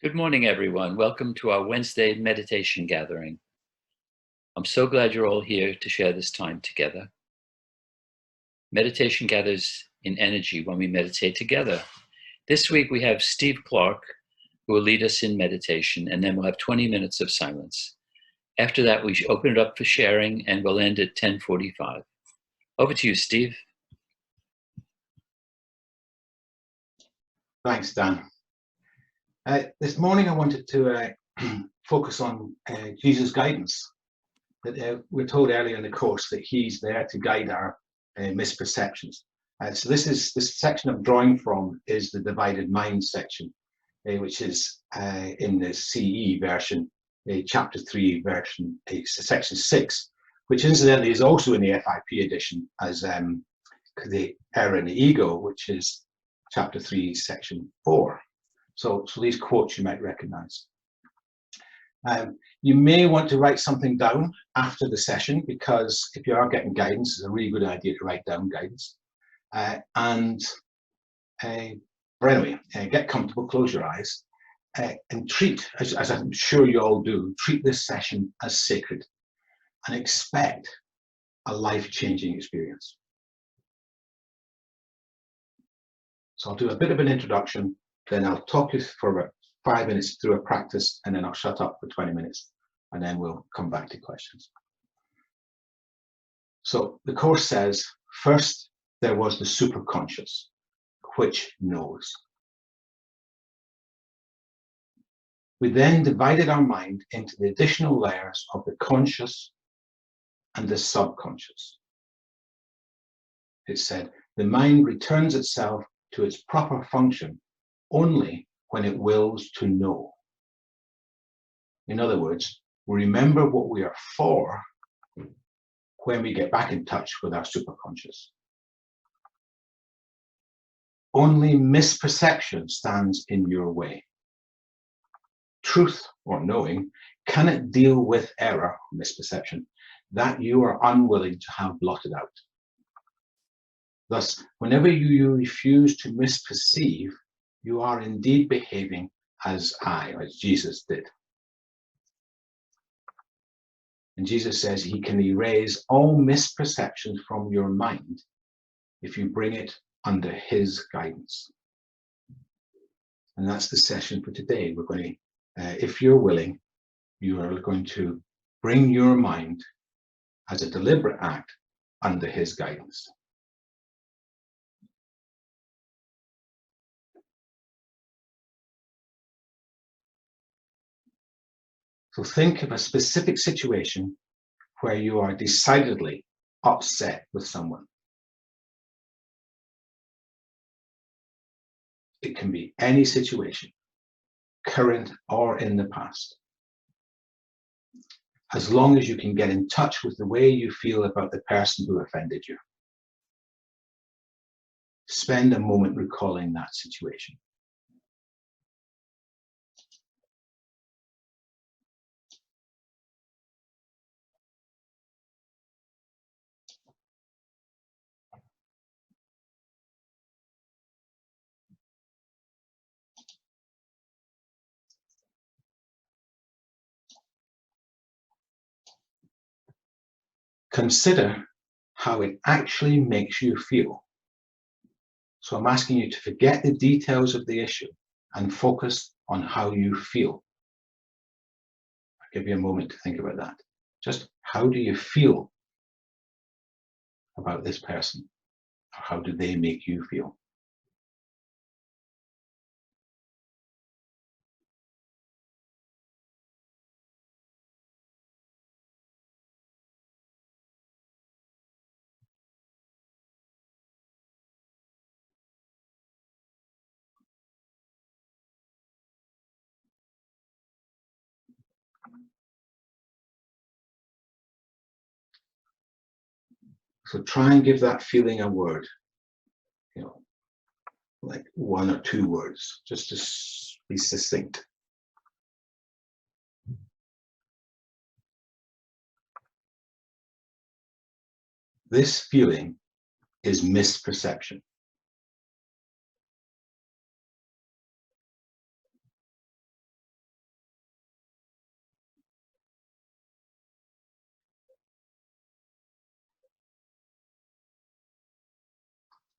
Good morning, everyone. Welcome to our Wednesday meditation gathering. I'm so glad you're all here to share this time together. Meditation gathers in energy when we meditate together. This week we have Steve Clarke, who will lead us in meditation, and then we'll have 20 minutes of silence. After that, we open it up for sharing, and we'll end at 10:45. Over to you, Steve. Thanks, Dan. This morning I wanted to focus on Jesus' guidance. We're told earlier in the course that he's there to guide our misperceptions. So this section I'm drawing from is the divided mind section, which is in the CE version, chapter 3, version section 6, which incidentally is also in the FIP edition as the error in the ego, which is chapter 3, section 4. So these quotes you might recognize. You may want to write something down after the session, because if you are getting guidance, it's a really good idea to write down guidance. But anyway, get comfortable, close your eyes, and treat, as I'm sure you all do, treat this session as sacred and expect a life-changing experience. So I'll do a bit of an introduction, then I'll talk you for about 5 minutes through a practice, and then I'll shut up for 20 minutes, and then we'll come back to questions. So the course says, first there was the superconscious, which knows. We then divided our mind into the additional layers of the conscious and the subconscious. It said, the mind returns itself to its proper function only when it wills to know. In other words, we remember what we are for when we get back in touch with our superconscious. Only misperception stands in your way. Truth, or knowing, cannot deal with error, misperception, that you are unwilling to have blotted out. Thus, whenever you refuse to misperceive, you are indeed behaving as Jesus did. And Jesus says he can erase all misperceptions from your mind if you bring it under his guidance. And that's the session for today. We're going to, if you're willing, you are going to bring your mind as a deliberate act under his guidance. So think of a specific situation where you are decidedly upset with someone. It can be any situation, current or in the past. As long as you can get in touch with the way you feel about the person who offended you. Spend a moment recalling that situation. Consider how it actually makes you feel. So I'm asking you to forget the details of the issue and focus on how you feel. I'll give you a moment to think about that. Just how do you feel about this person? Or how do they make you feel? So try and give that feeling a word, like 1 or 2 words, just to be succinct. This feeling is misperception.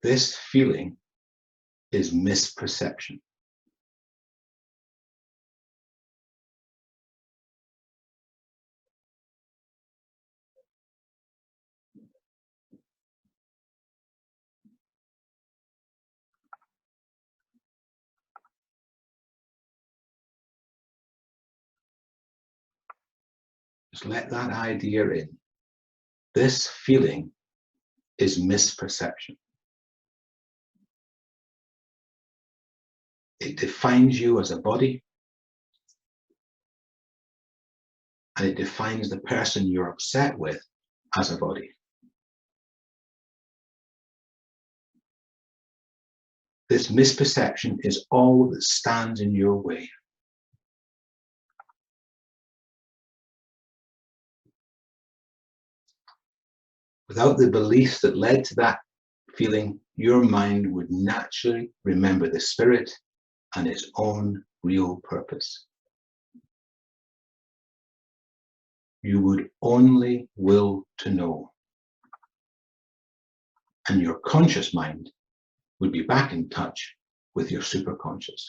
This feeling is misperception. Just let that idea in. This feeling is misperception. It defines you as a body, and it defines the person you're upset with as a body. This misperception is all that stands in your way. Without the beliefs that led to that feeling, your mind would naturally remember the spirit and its own real purpose. You would only will to know, and your conscious mind would be back in touch with your superconscious.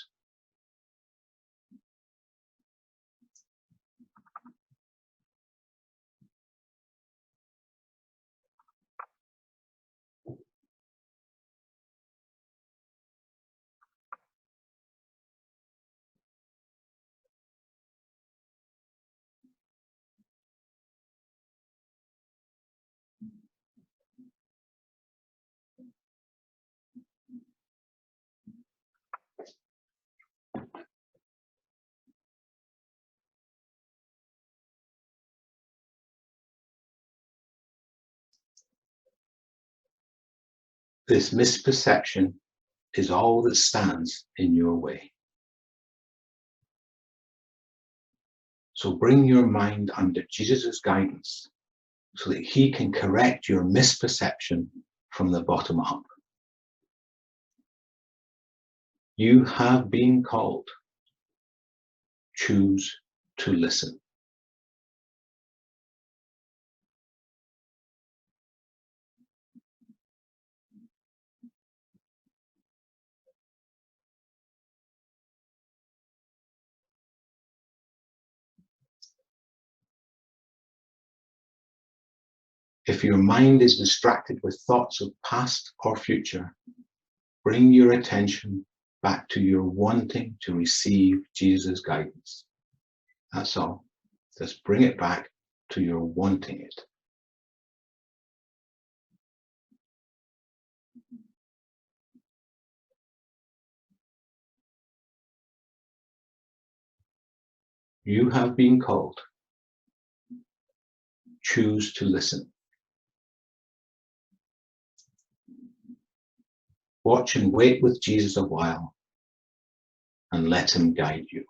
This misperception is all that stands in your way. So bring your mind under Jesus' guidance so that he can correct your misperception from the bottom up. You have been called. Choose to listen. If your mind is distracted with thoughts of past or future, bring your attention back to your wanting to receive Jesus' guidance. That's all. Just bring it back to your wanting it. You have been called. Choose to listen. Watch and wait with Jesus a while and let him guide you.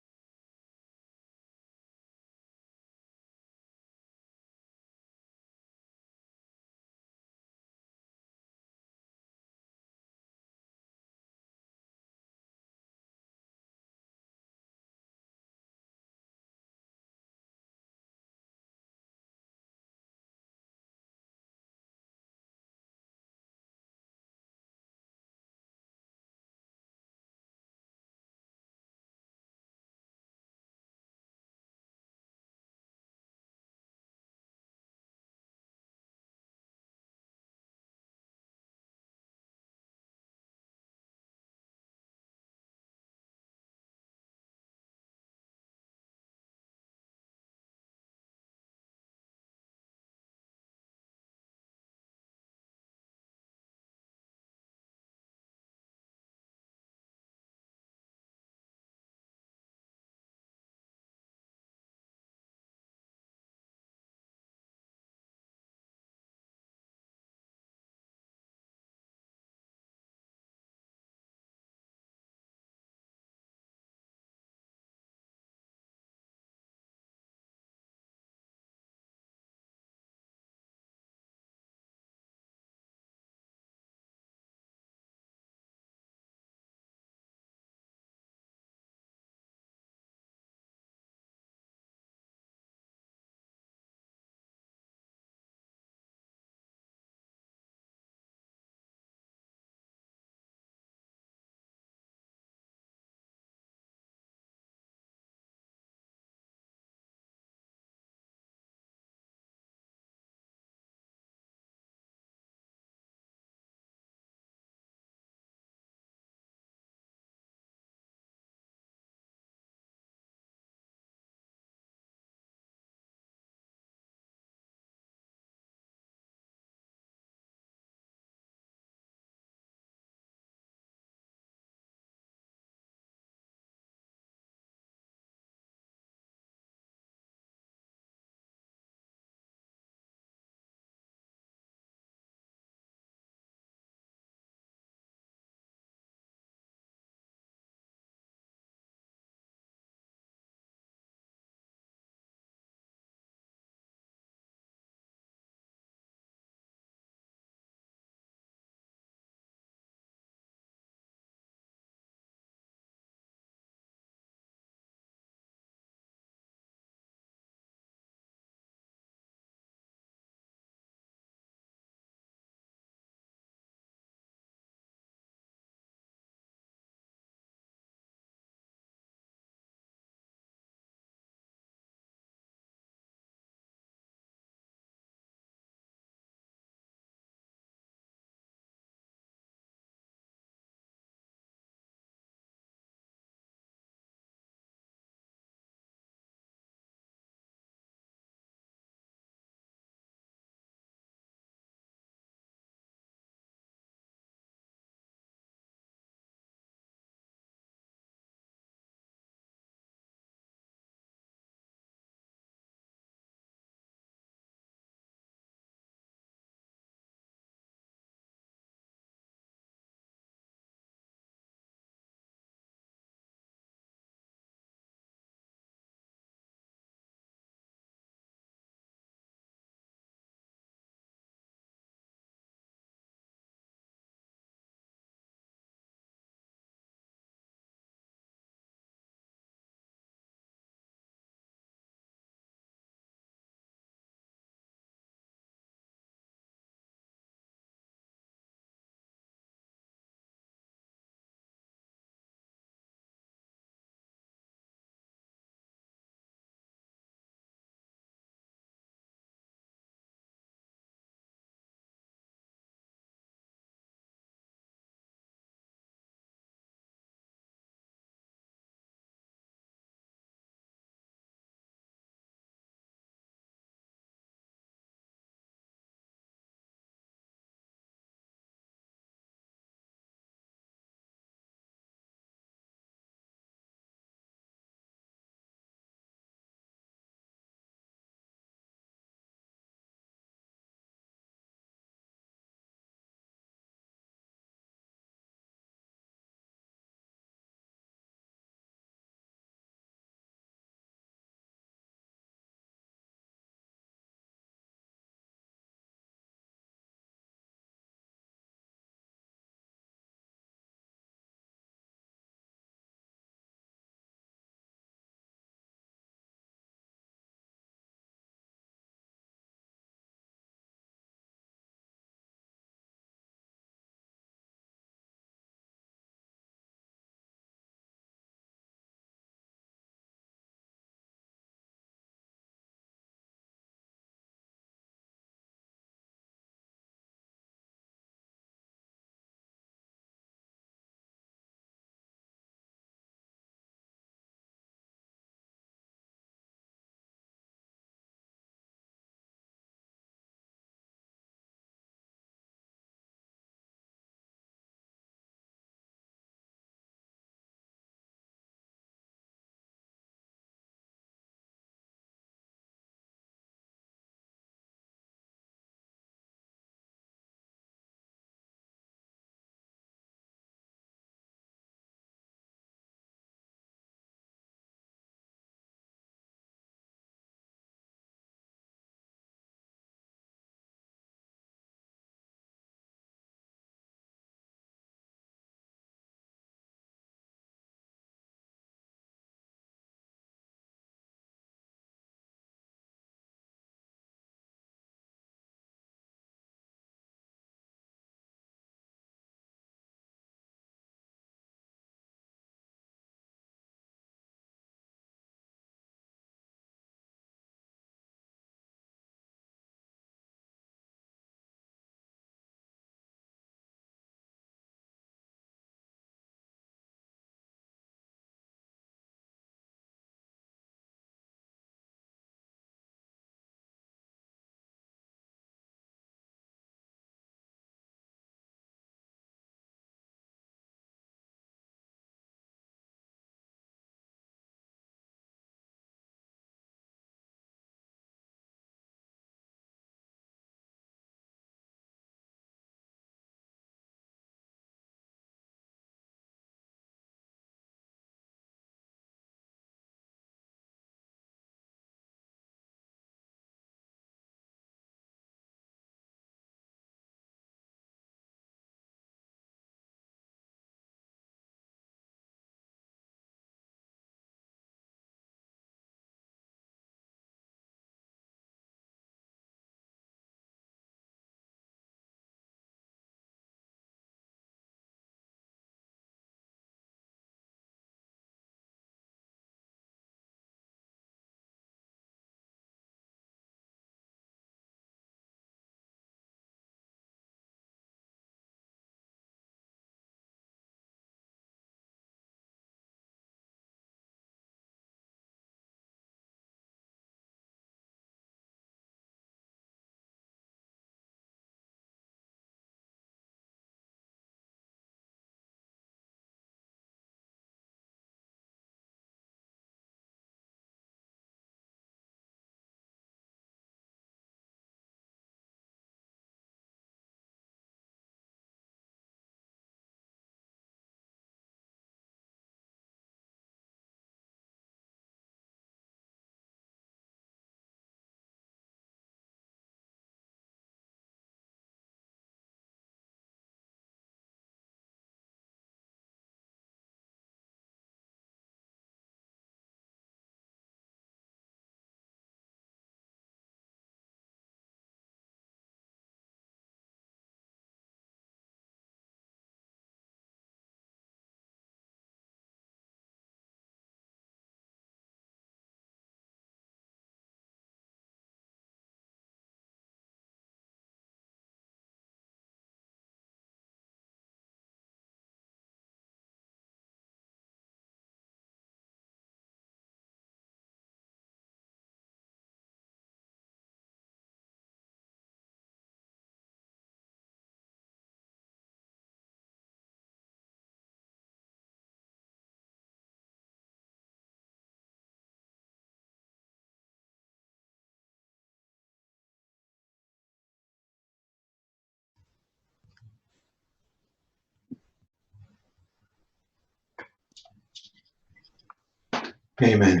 Amen.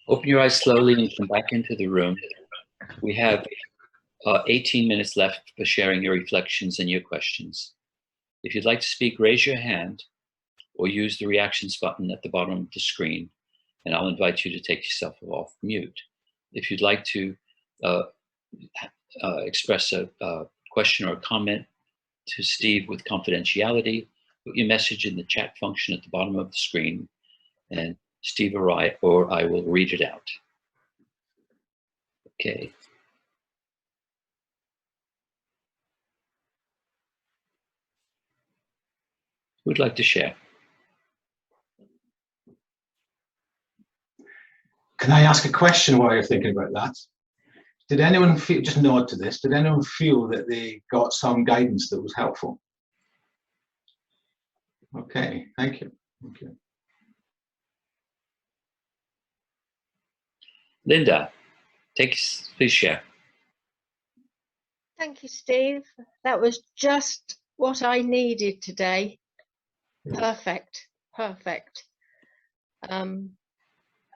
Open your eyes slowly and come back into the room. We have 18 minutes left for sharing your reflections and your questions. If you'd like to speak, raise your hand or use the reactions button at the bottom of the screen, and I'll invite you to take yourself off mute. If you'd like to express a question or a comment to Steve with confidentiality, put your message in the chat function at the bottom of the screen, and Steve or I will read it out. Okay. Who'd like to share? Can I ask a question while you're thinking about that? Did anyone feel, just nod to this, did anyone feel that they got some guidance that was helpful? Okay, thank you. Thank you. Linda, please share. Thank you, Steve. That was just what I needed today. Perfect, perfect.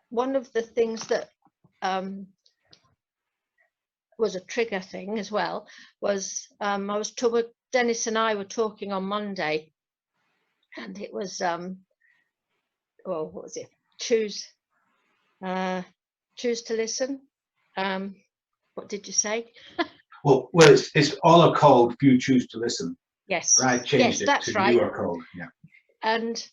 One of the things that was a trigger thing as well was Dennis and I were talking on Monday, and it was well, what was it? Choose to listen. What did you say? Well, it's all are called, few choose to listen. Yes. But I changed it that's to right. You are called. Yeah. And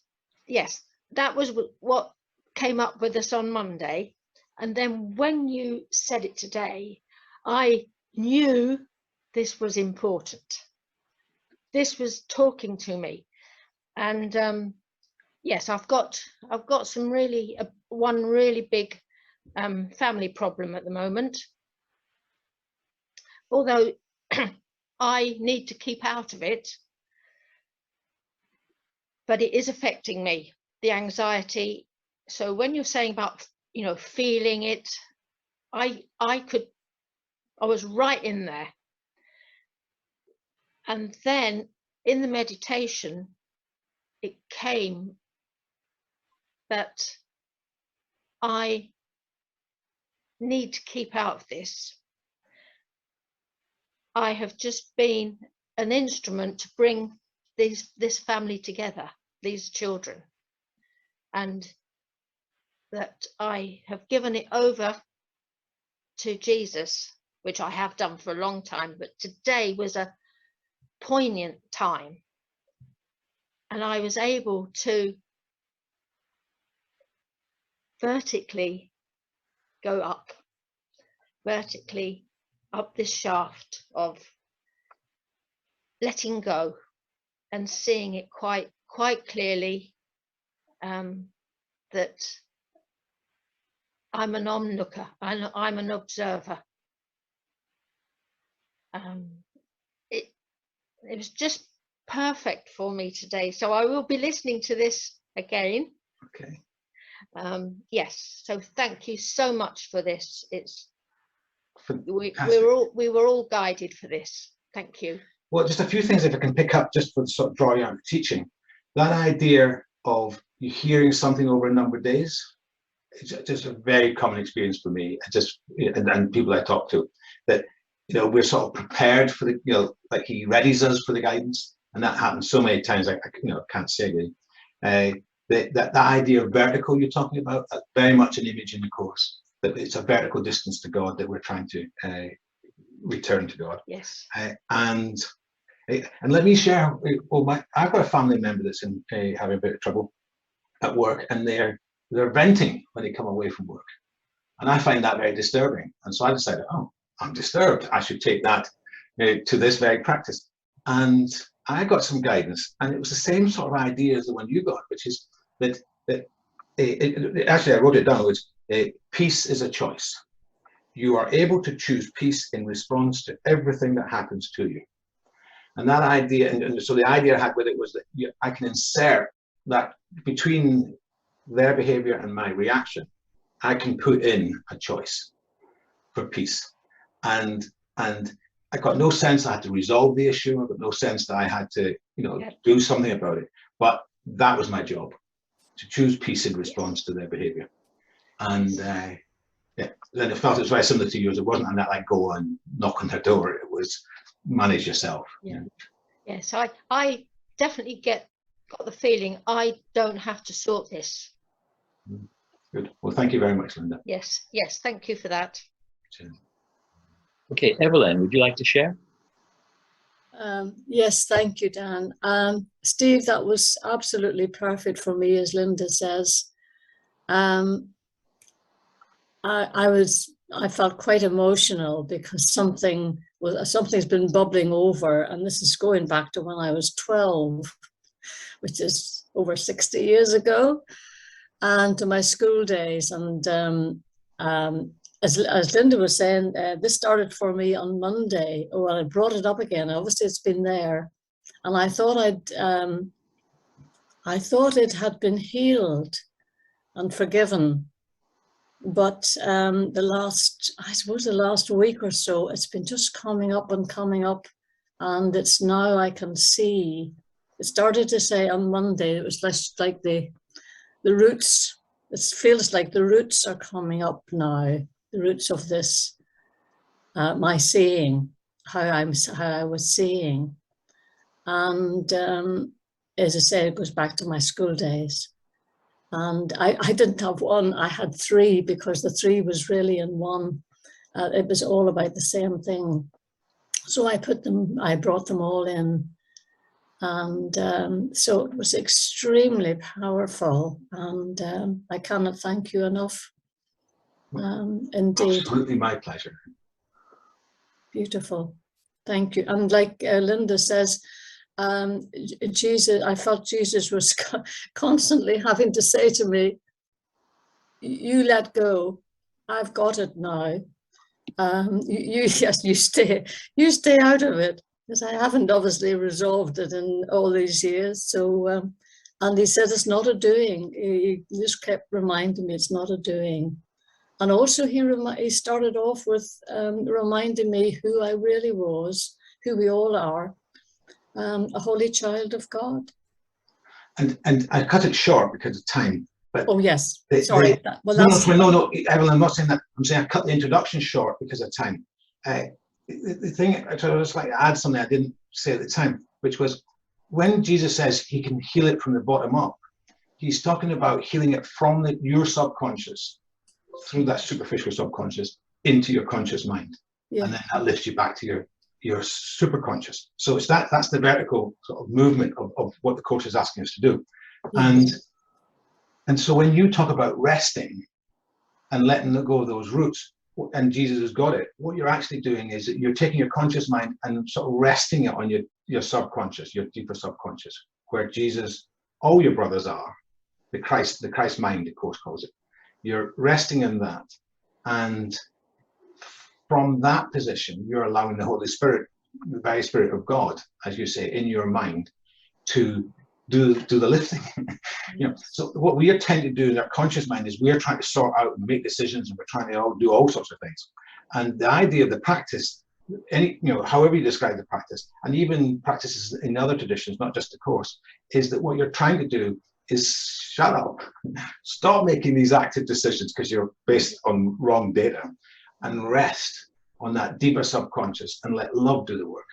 yes, that was what came up with us on Monday. And then when you said it today, I knew this was important. This was talking to me. And yes, I've got some one really big family problem at the moment. Although I need to keep out of it, but it is affecting me, the anxiety. So when you're saying about, feeling it, I was right in there. And then in the meditation, it came that I need to keep out of this. I have just been an instrument to bring this family together, these children, and that I have given it over to Jesus, which I have done for a long time, but today was a poignant time, and I was able to vertically go up this shaft of letting go and seeing it quite clearly, that I'm an onlooker, I'm an observer. It was just perfect for me today. So I will be listening to this again. Okay. Yes. So thank you so much for this. We were all guided for this. Thank you. Well, just a few things if I can pick up just for the sort of drawing out of teaching. That idea of you hearing something over a number of days, it's just a very common experience for me. And people I talk to, that we're sort of prepared for the like he readies us for the guidance, and that happens so many times. I can't say really. That idea of vertical you're talking about, that's very much an image in the Course. That it's a vertical distance to God that we're trying to return to God. Yes. And let me share. I've got a family member that's having a bit of trouble at work, and they're venting when they come away from work, and I find that very disturbing. And so I decided, oh, I'm disturbed. I should take that to this very practice. And I got some guidance, and it was the same sort of idea as the one you got, which is that actually I wrote it down. Which peace is a choice. You are able to choose peace in response to everything that happens to you. And that idea, and so the idea I had with it was that I can insert that between their behavior and my reaction, I can put in a choice for peace. And I got no sense I had to resolve the issue. I got no sense that I had to, do something about it. But that was my job. choose peace in response to their behaviour. And yeah, then it felt it was very similar to yours. It wasn't that like go and knock on their door. It was manage yourself. Yeah. Yes, I definitely got the feeling I don't have to sort this. Good. Well, thank you very much, Linda. Yes, yes, thank you for that. Cheers. Okay, Evelyn, would you like to share? Yes, thank you, Dan. Steve, that was absolutely perfect for me, as Linda says. I felt quite emotional because something's been bubbling over, and this is going back to when I was 12, which is over 60 years ago, and to my school days. And as Linda was saying, this started for me on Monday. Well, I brought it up again. Obviously, it's been there, and I thought it had been healed and forgiven. But the last week or so, it's been just coming up, and it's now I can see. It started to say on Monday. It was less like the roots. It feels like the roots are coming up now. The roots of this, my seeing, how I was seeing, and as I say, it goes back to my school days. And I didn't have one, I had three, because the three was really in one. It was all about the same thing. So I brought them all in. And so it was extremely powerful. And I cannot thank you enough. Indeed. Absolutely my pleasure. Beautiful. Thank you. And like Linda says, Jesus, I felt Jesus was constantly having to say to me, you let go, I've got it now. You stay out of it, because I haven't obviously resolved it in all these years. So, and he said, it's not a doing. He just kept reminding me it's not a doing. And also he started off with reminding me who I really was, who we all are. A holy child of God. And I cut it short because of time. But oh yes, sorry. No, Evelyn, I'm not saying that. I'm saying I cut the introduction short because of time. The thing I just like to add something I didn't say at the time, which was when Jesus says he can heal it from the bottom up, he's talking about healing it from your subconscious through that superficial subconscious into your conscious mind, and then that lifts you back to your super conscious. So it's that's the vertical sort of movement of what the course is asking us to do. And so when you talk about resting and letting go of those roots, and Jesus has got it, what you're actually doing is that you're taking your conscious mind and sort of resting it on your subconscious, your deeper subconscious, where Jesus, all your brothers are, the Christ mind, the course calls it. You're resting in that, and from that position, you're allowing the Holy Spirit, the very Spirit of God, as you say, in your mind, to do the lifting. So what we tend to do in our conscious mind is we're trying to sort out and make decisions, and we're trying to do all sorts of things. And the idea of the practice, however you describe the practice, and even practices in other traditions, not just the course, is that what you're trying to do is shut up, stop making these active decisions because you're based on wrong data, and rest on that deeper subconscious and let love do the work.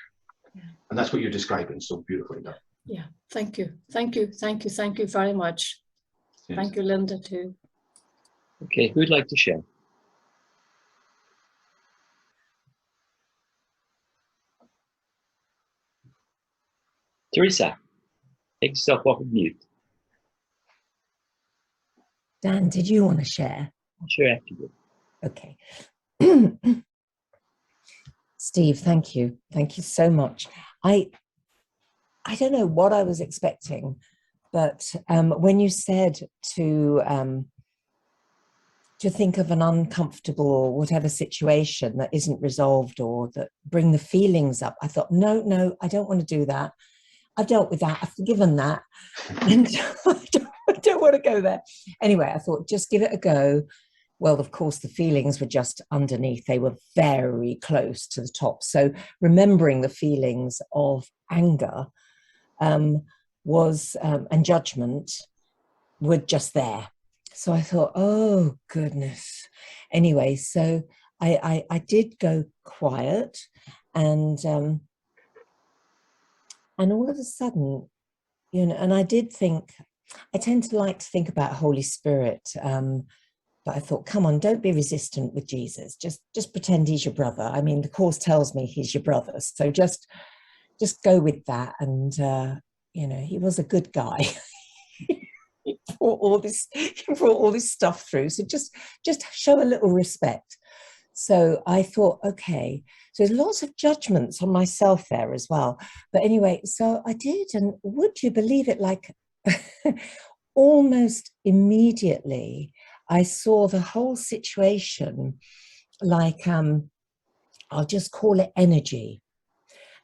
And that's what you're describing so beautifully there. Yeah, thank you very much. Yes. Thank you, Linda, too. Okay, who'd like to share? Teresa, take yourself off of mute. Dan, did you want to share? I'll share after you. Okay. Steve, thank you. Thank you so much. I don't know what I was expecting, but when you said to think of an uncomfortable whatever situation that isn't resolved or that bring the feelings up, I thought, no, I don't want to do that. I've dealt with that. I've forgiven that. And I don't want to go there. Anyway, I thought, just give it a go. Well, of course, the feelings were just underneath. They were very close to the top. So remembering the feelings of anger and judgment were just there. So I thought, oh goodness. Anyway, so I did go quiet, and all of a sudden, you know, and I did think, I tend to like to think about Holy Spirit, but I thought, come on, don't be resistant with Jesus. Just pretend he's your brother. I mean, the Course tells me he's your brother, so just go with that. And you know, he was a good guy. He brought all this stuff through. So just show a little respect. So I thought, okay, so there's lots of judgments on myself there as well. But anyway, so I did, and would you believe it, like almost immediately, I saw the whole situation like, I'll just call it energy.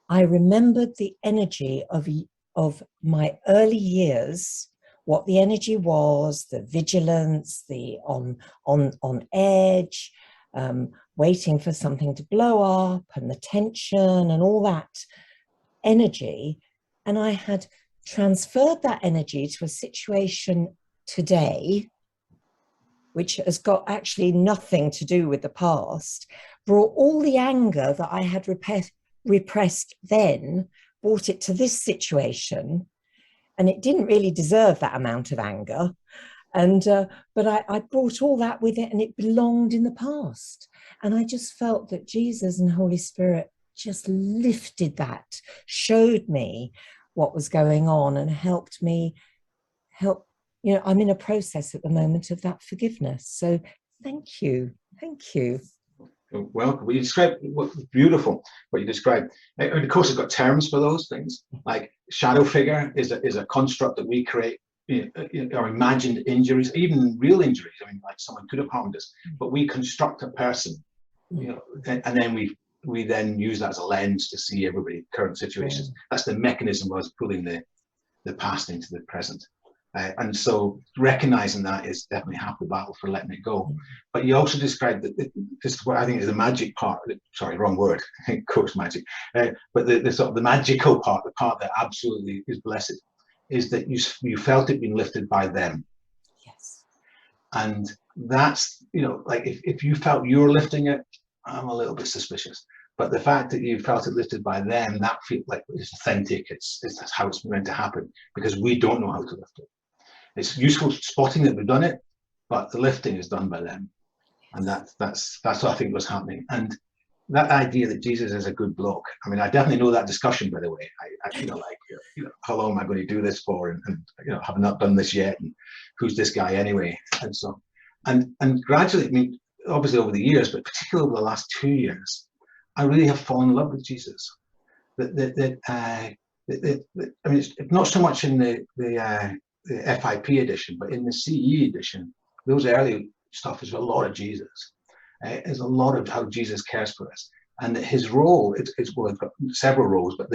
I remembered the energy of my early years, what the energy was, the vigilance, the on edge, waiting for something to blow up, and the tension and all that energy. And I had transferred that energy to a situation today, which has got actually nothing to do with the past, brought all the anger that I had repressed then, brought it to this situation. And it didn't really deserve that amount of anger. And but I brought all that with it, and it belonged in the past. And I just felt that Jesus and Holy Spirit just lifted that, showed me what was going on, and helped me you know, I'm in a process at the moment of that forgiveness. So thank you. You're welcome. Well, you described what's beautiful, what you described. And of course, it's got terms for those things. Like shadow figure is a construct that we create, or imagined injuries, even real injuries. I mean, like someone could have harmed us, but we construct a person, you know, and then we then use that as a lens to see everybody current situations. That's the mechanism of us pulling the past into the present. And so recognizing that is definitely half the battle for letting it go. But you also described that this is what I think is the magic part. Sorry, wrong word. Coach magic. But the sort of the magical part, the part that absolutely is blessed, is that you felt it being lifted by them. Yes. And that's, you know, like if you felt you were lifting it, I'm a little bit suspicious. But the fact that you felt it lifted by them, that feels like it's authentic. It's how it's meant to happen, because we don't know how to lift it. It's useful spotting that we've done it, but the lifting is done by them. And that's what I think was happening. And that idea that Jesus is a good bloke. I mean, I definitely know that discussion, by the way. I you know, like, you know, how long am I going to do this for? And you know, have not done this yet. And who's this guy anyway? And so, and gradually, I mean, obviously over the years, but particularly over the last 2 years, I really have fallen in love with Jesus. I mean, it's not so much in the FIP edition, but in the CE edition, those early stuff is a lot of Jesus. There's a lot of how Jesus cares for us, and his role. It's well, it's got several roles, but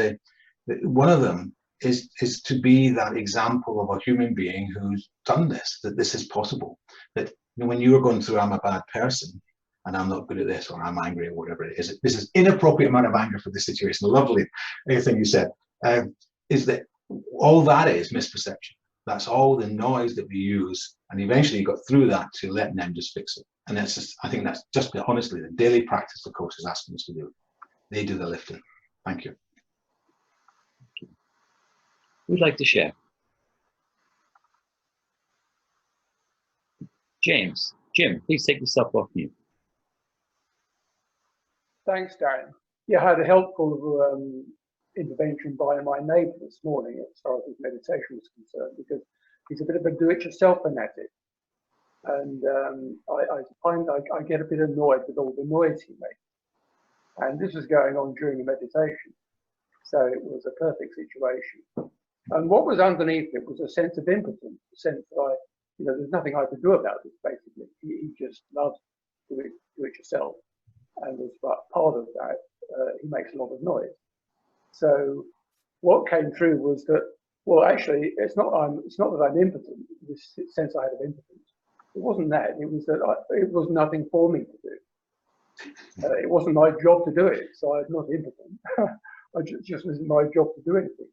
one of them is to be that example of a human being who's done this. That this is possible. That, you know, when you were going through, I'm a bad person, and I'm not good at this, or I'm angry, or whatever it is. This is inappropriate amount of anger for this situation. Lovely thing you said, is that all that is misperception. That's all the noise that we use, and eventually you got through that to letting them just fix it. And that's just, I think that's just honestly the daily practice the course is asking us to do. They do the lifting. Thank you. Who'd like to share? Jim, please take yourself off mute. Thanks, Darren. Yeah, I had a helpful intervention by my neighbour this morning as far as his meditation was concerned, because he's a bit of a do-it-yourself fanatic. And I find I get a bit annoyed with all the noise he makes. And this was going on during the meditation. So it was a perfect situation. And what was underneath it was a sense of impotence, a sense that there's nothing I could do about this, basically. He just loves do it yourself. And as part of that, he makes a lot of noise. So what came through was that, well, actually, it's not that I'm impotent, this sense I had of impotence. It wasn't that. It was that it was nothing for me to do. It wasn't my job to do it, so I'm not impotent. Just wasn't my job to do anything.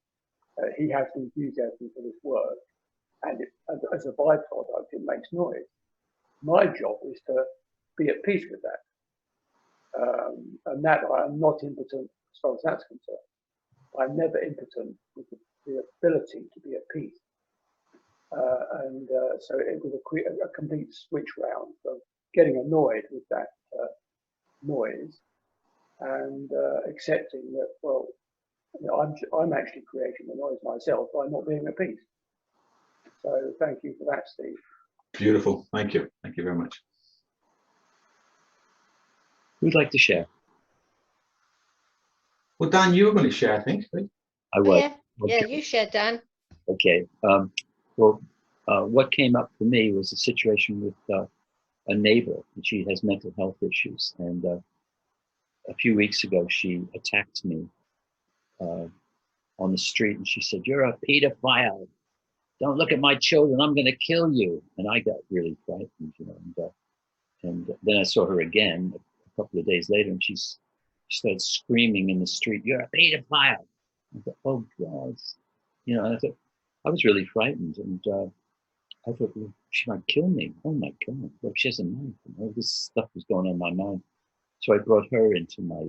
He has enthusiasm for this work, and as a byproduct, it makes noise. My job is to be at peace with that. And that I am not impotent as far as that's concerned. I'm never impotent with the ability to be at peace. So it was a complete switch round from getting annoyed with that noise and accepting that, well, you know, I'm actually creating the noise myself by not being at peace. So thank you for that, Steve. Beautiful. Thank you. Thank you very much. Who'd like to share? Well, Dan, you were going to share, I think, right? I was. Yeah, you share, Dan. Okay. What came up for me was a situation with a neighbor, and she has mental health issues. And a few weeks ago, she attacked me on the street, and she said, "You're a pedophile. Don't look at my children. I'm going to kill you." And I got really frightened, you know. And then I saw her again a couple of days later, and she started screaming in the street, "You're a pedophile." I thought, oh God, you know. And I thought, I was really frightened, and I thought, well, she might kill me. Oh my God! Well, she has a knife. And all this stuff was going on in my mind. So I brought her into my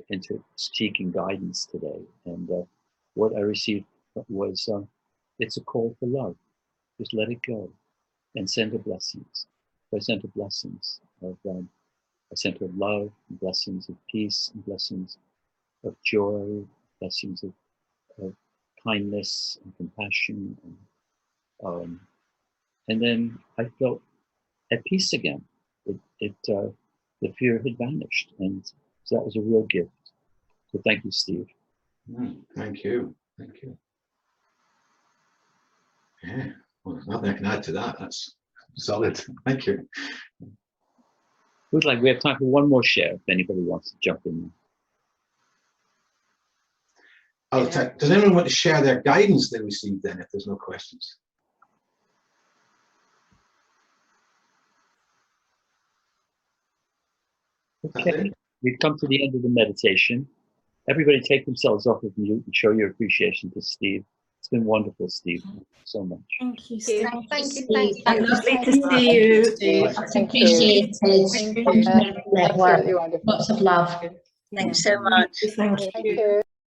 into seeking guidance today, and what I received was it's a call for love. Just let it go, and send her blessings. So I sent her blessings of I sent her love, and blessings of peace, and blessings of joy, blessings of kindness and compassion, and then I felt at peace again. The fear had vanished, and so that was a real gift. So thank you, Steve. Thank you. Thank you. Yeah, well, there's nothing I can add to that. That's solid. Thank you. We have time for one more share if anybody wants to jump in. Does anyone want to share their guidance they received then, if there's no questions? Okay, we've come to the end of the meditation. Everybody take themselves off of mute and show your appreciation to Steve. It's been wonderful, Steve. Thank you so much. Thank you, Steve. Steve. Thank you. Lovely to see you. Much appreciated. Thank you. Network. Absolutely wonderful. Lots of love. Thanks so much. Thank you. Thank you.